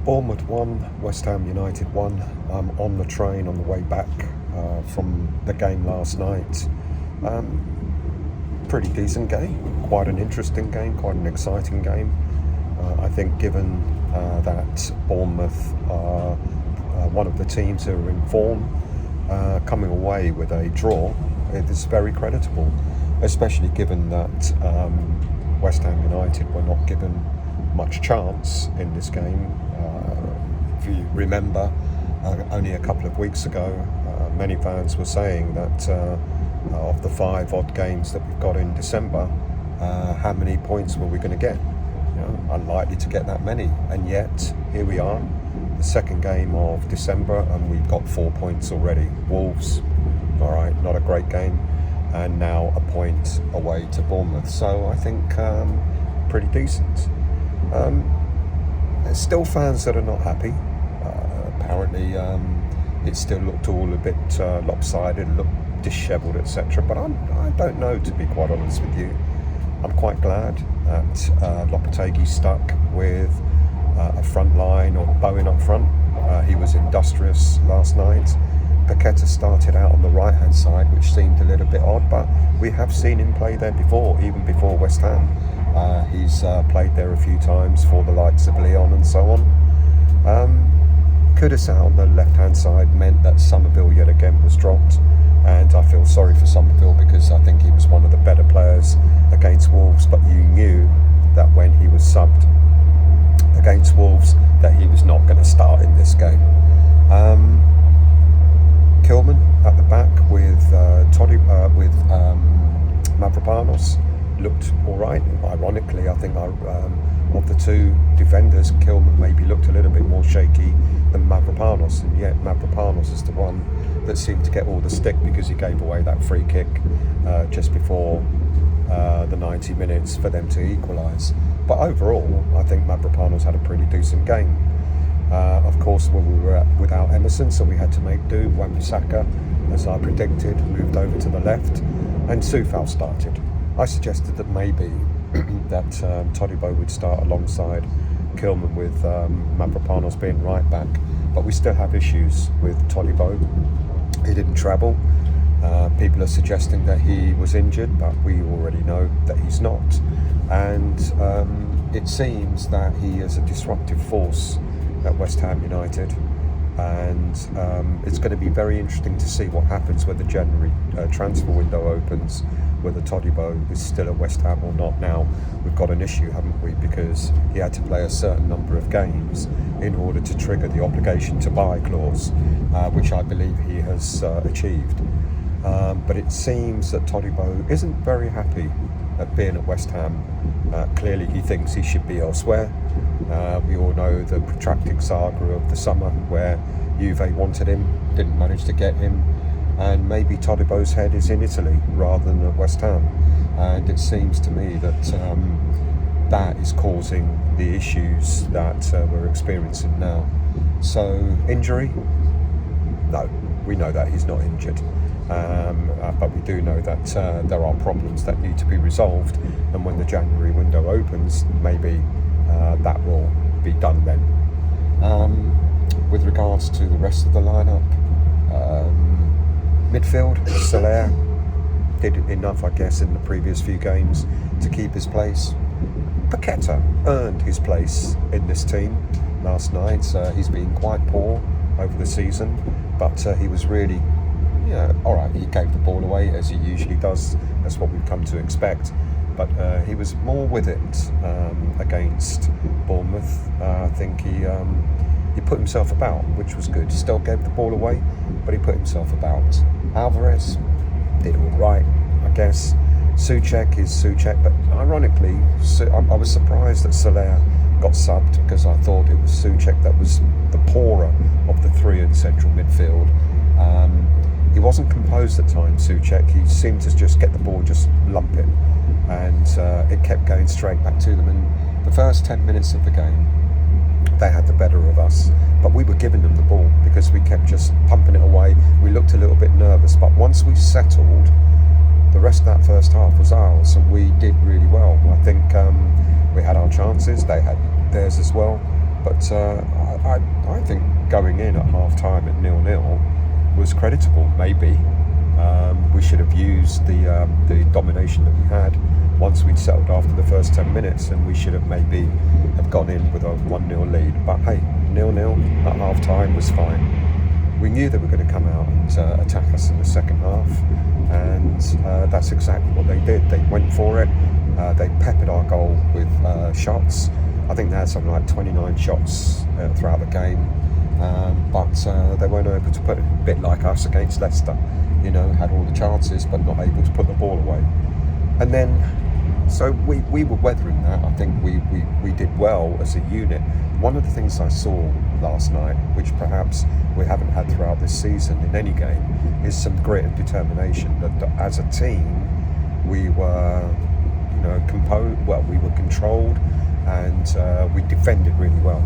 Bournemouth 1, West Ham United 1. I'm on the train on the way back from the game last night. Pretty decent game, quite an interesting game, quite an exciting game. I think given that Bournemouth are one of the teams who are in form, coming away with a draw, it is very creditable, especially given that West Ham United were not given much chance in this game. If you remember, only a couple of weeks ago, many fans were saying that of the 5 odd games that we've got in December, how many points were we going to get? Unlikely to get that many, and yet here we are, the second game of December, and we've got 4 points already. Wolves, all right, not a great game, and now a point away to Bournemouth. So I think pretty decent. There's still fans that are not happy. Apparently, it still looked all a bit lopsided, looked dishevelled, etc. But I don't know, to be quite honest with you. I'm quite glad that Lopetegui stuck with a front line or Bowen up front. He was industrious last night. Paqueta started out on the right-hand side, which seemed a little bit odd, but we have seen him play there before, even before West Ham. He's played there a few times for the likes of Lyon and so on. Kudus on the left-hand side meant that Somerville yet again was dropped, and I feel sorry for Somerville because I think he was one of the better players against Wolves, but you knew that when he was subbed against Wolves that he was not going to start in this game. Kilman at the back with Todibo, with Mavropanos looked all right. Ironically, I think of the two defenders, Kilman maybe looked a little bit more shaky than Mavropanos, and yet Mavropanos is the one that seemed to get all the stick because he gave away that free kick just before the 90 minutes for them to equalise. But overall, I think Mavropanos had a pretty decent game. Of course, when we were without Emerson, so we had to make do. Wan-Bissaka, as I predicted, moved over to the left, and Soufal started. I suggested that maybe that Todibo would start alongside Kilman with Mavropanos being right back, but we still have issues with Todibo. He didn't travel. People are suggesting that he was injured, but we already know that he's not. And it seems that he is a disruptive force at West Ham United, and it's going to be very interesting to see what happens when the January transfer window opens, whether Todibo is still at West Ham or not. Now, we've got an issue, haven't we, because he had to play a certain number of games in order to trigger the obligation to buy clause, which I believe he has achieved. But it seems that Todibo isn't very happy at being at West Ham. Clearly he thinks he should be elsewhere. We all know the protracted saga of the summer where Juve wanted him, didn't manage to get him, and maybe Todibo's head is in Italy rather than at West Ham, and it seems to me that that is causing the issues that we're experiencing now. So, injury? No, we know that he's not injured. But we do know that there are problems that need to be resolved, and when the January window opens, maybe that will be done then. With regards to the rest of the lineup, midfield, Soler did enough, I guess, in the previous few games to keep his place. Paqueta earned his place in this team last night. He's been quite poor over the season, but he was really, alright, he gave the ball away as he usually does. That's what we've come to expect. But he was more with it against Bournemouth. I think he put himself about, which was good. Still gave the ball away, but he put himself about. Alvarez did all right, I guess. Souček is Souček, but ironically, I was surprised that Soler got subbed because I thought it was Souček that was the poorer of the three in central midfield. He wasn't composed at times, Souček. He seemed to just get the ball, just lump it, and it kept going straight back to them. And the first 10 minutes of the game, they had the better of us, but we were giving them the ball because we kept just pumping it away. We looked a little bit nervous, but once we settled, the rest of that first half was ours, and we did really well. I think we had our chances, they had theirs as well, But I think going in at half-time at 0-0 was creditable, maybe. We should have used the domination that we had once we'd settled after the first 10 minutes, and we should have maybe have gone in with a 1-0 lead. But hey, 0-0 at half-time was fine. We knew they were going to come out and attack us in the second half, and that's exactly what they did. They went for it. They peppered our goal with shots. I think they had something like 29 shots throughout the game, but they weren't able to put it, a bit like us against Leicester. Had all the chances but not able to put the ball away. And then, so we were weathering that. I think we did well as a unit. One of the things I saw last night, which perhaps we haven't had throughout this season in any game, is some grit and determination. That as a team, we were, composed. Well, we were controlled, and we defended really well.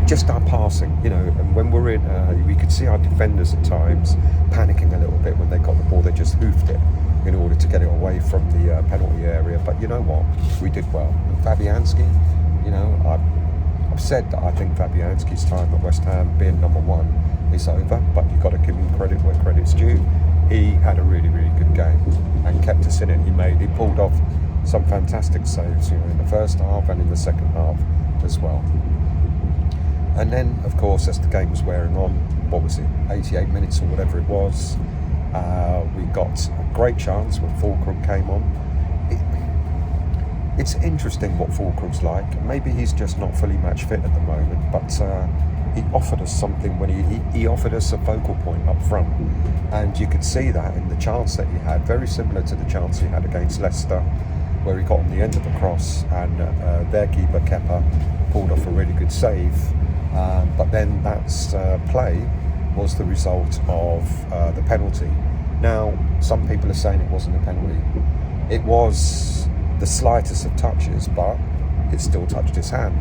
Just our passing, and when we're in, we could see our defenders at times panicking a little bit when they got the ball. They just hoofed it in order to get it away from the penalty area. But you know what? We did well. And Fabianski, I've said that I think Fabianski's time at West Ham being number one is over, but you've got to give him credit where credit's due. He had a really, really good game and kept us in it. He pulled off some fantastic saves, in the first half and in the second half as well. And then, of course, as the game was wearing on, 88 minutes or whatever it was, we got a great chance when Fulcrum came on. It's interesting what Fulcrum's like. Maybe he's just not fully match fit at the moment, but he offered us something when he offered us a focal point up front, and you could see that in the chance that he had, very similar to the chance he had against Leicester, where he got on the end of the cross and their keeper Kepa pulled off a really good save. But then that play was the result of the penalty. Now, some people are saying it wasn't a penalty. It was the slightest of touches, but it still touched his hand.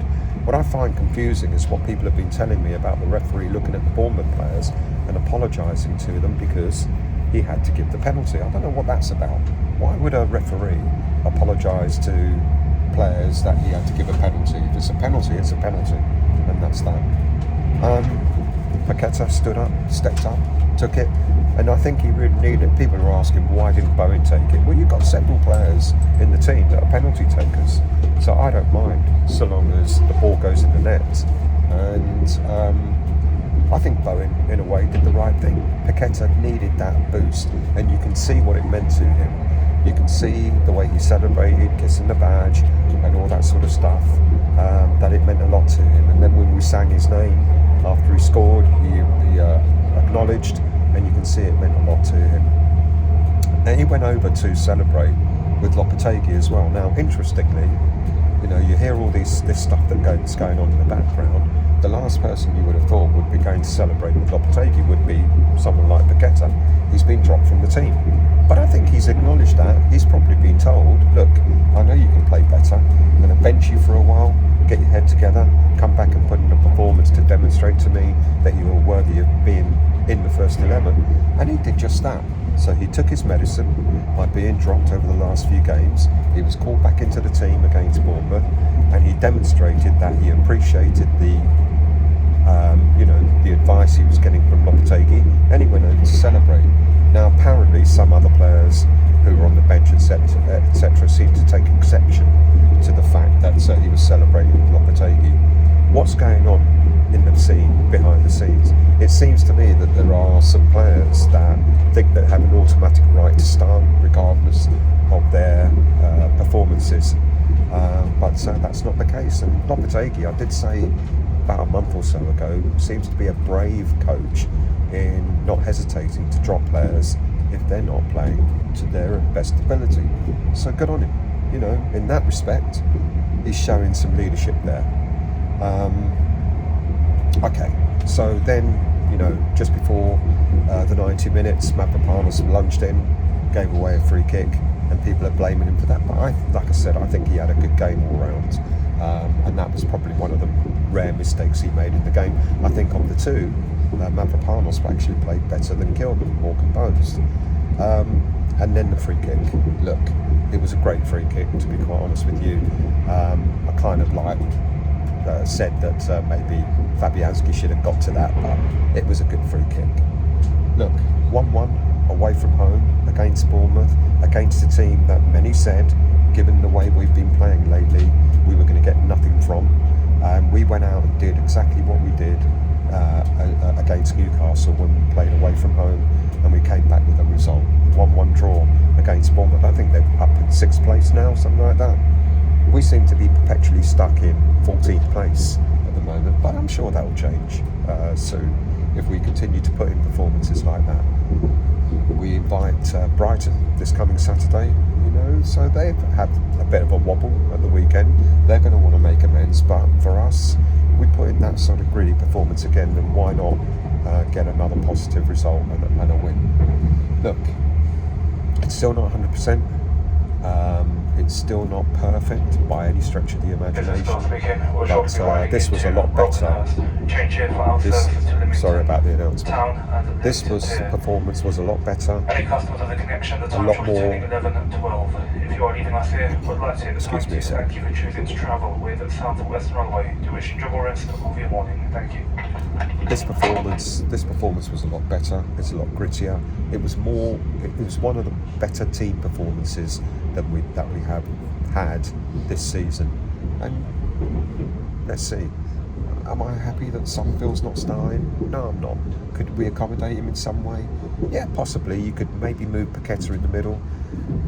What I find confusing is what people have been telling me about the referee looking at the Bournemouth players and apologising to them because he had to give the penalty. I don't know what that's about. Why would a referee apologise to players that he had to give a penalty? If it's a penalty, it's a penalty, and that's that. Paqueta stood up, stepped up, took it, and I think he really needed it. People are asking, why didn't Bowen take it? Well, you've got several players in the team that are penalty takers, so I don't mind, so long as the ball goes in the net. And I think Bowen, in a way, did the right thing. Paqueta needed that boost, and you can see what it meant to him. You can see the way he celebrated, kissing the badge, and all that sort of stuff, that it meant a lot to him. And then when we sang his name after he scored, he acknowledged, and you can see it meant a lot to him. And he went over to celebrate with Lopetegui as well. Now, interestingly, you hear all this stuff that's going on in the background. The last person you would have thought would be going to celebrate with Lopetegui would be someone like Paqueta. He's been dropped from the team. But I think he's acknowledged that. He's probably been told, look, I know you can play better. I'm going to bench you for a while, get your head together, come back and put in a performance to demonstrate to me that you are worthy of being in the first 11. And he did just that. So he took his medicine by being dropped over the last few games. He was called back into the team against Bournemouth, and he demonstrated that he appreciated the advice he was getting from Lopetegui, and he went over to celebrate. Now, apparently, some other players who were on the bench, etc., seemed to take exception to the fact that he was celebrating with Lopetegui. What's going on in the scene, behind the scenes? It seems to me that there are some players that think they have an automatic right to start regardless of their performances, but that's not the case. And Lopetegui, I did say about a month or so ago, seems to be a brave coach in not hesitating to drop players if they're not playing to their best ability. So good on him. In that respect, he's showing some leadership there. Okay, so then, just before the 90 minutes, Mavropanos lunged in, gave away a free kick, and people are blaming him for that. But like I said, I think he had a good game all round, and that was probably one of the rare mistakes he made in the game. I think of the two, Mavropanos actually played better than Kilman, more composed. And then the free kick. Look, it was a great free kick, to be quite honest with you. I kind of liked said that maybe Fabianski should have got to that, but it was a good free kick. Look, 1-1 away from home against Bournemouth, against a team that many said, given the way we've been playing lately, we were going to get nothing from. We went out and did exactly what we did against Newcastle when we played away from home, and we came back with a result. 1-1 draw against Bournemouth. I think they're up in 6th place now, something like that. We seem to be perpetually stuck in 14th place at the moment, but I'm sure that will change soon if we continue to put in performances like that. We invite Brighton this coming Saturday, so they've had a bit of a wobble at the weekend. They're going to want to make amends, but for us, we put in that sort of gritty performance again, then why not get another positive result and a win? Look, it's still not 100%. It's still not perfect by any stretch of the imagination, but this was a lot better. Sorry about the announcement. This performance was a lot better, a lot more. Excuse me a sec. Thank you for choosing to travel with Southwest Runway. To wish enjoyable rest of your morning. Thank you. This performance was a lot better. It's a lot grittier. It was one of the better team performances that we have had this season. And let's see. Am I happy that Summerville's not starting? No, I'm not. Could we accommodate him in some way? Yeah, possibly. You could maybe move Paqueta in the middle,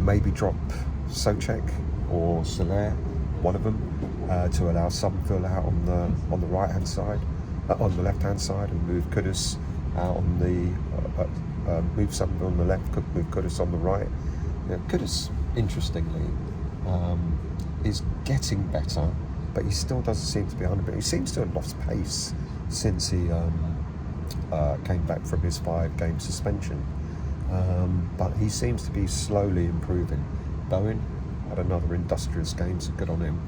maybe drop Souček or Soler, one of them, to allow Summerville out on the right hand side, on the left hand side, and move Kudus out on the move Summerville on the left, move Kudus on the right. Kudus, interestingly, is getting better, but he still doesn't seem to be 100%. He seems to have lost pace since he came back from his 5-game suspension. But he seems to be slowly improving. Bowen had another industrious game, so good on him.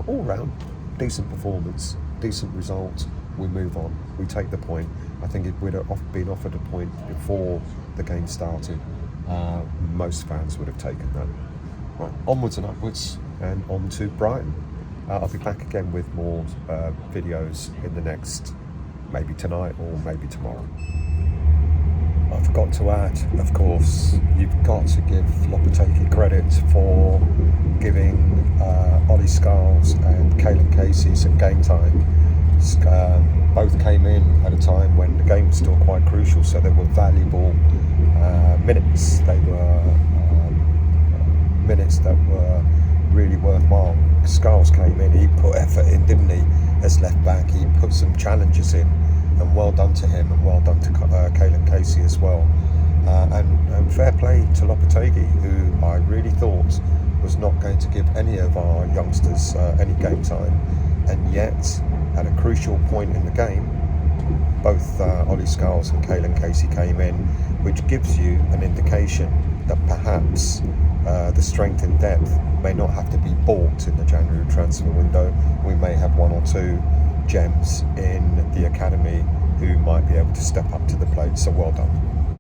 All round, decent performance, decent result. We move on. We take the point. I think if we'd have been offered a point before the game started, most fans would have taken that. Right, onwards and upwards, and on to Brighton. I'll be back again with more videos in the next, maybe tonight or maybe tomorrow. I forgot to add, of course, you've got to give Lopetegui credit for giving Ollie Scarles and Caelan Casey some game time. Both came in at a time when the game was still quite crucial, so they were valuable minutes. They were minutes that were really worthwhile. Scarles came in, he put effort in, didn't he, as left back. He put some challenges in, and well done to him, and well done to Caelan Casey as well. And fair play to Lopetegui, who I really thought was not going to give any of our youngsters any game time, and yet at a crucial point in the game, both Ollie Scarles and Caelan Casey came in, which gives you an indication that perhaps the strength and depth may not have to be bought in the January transfer window. We may have one or two gems in the academy who might be able to step up to the plate, so well done.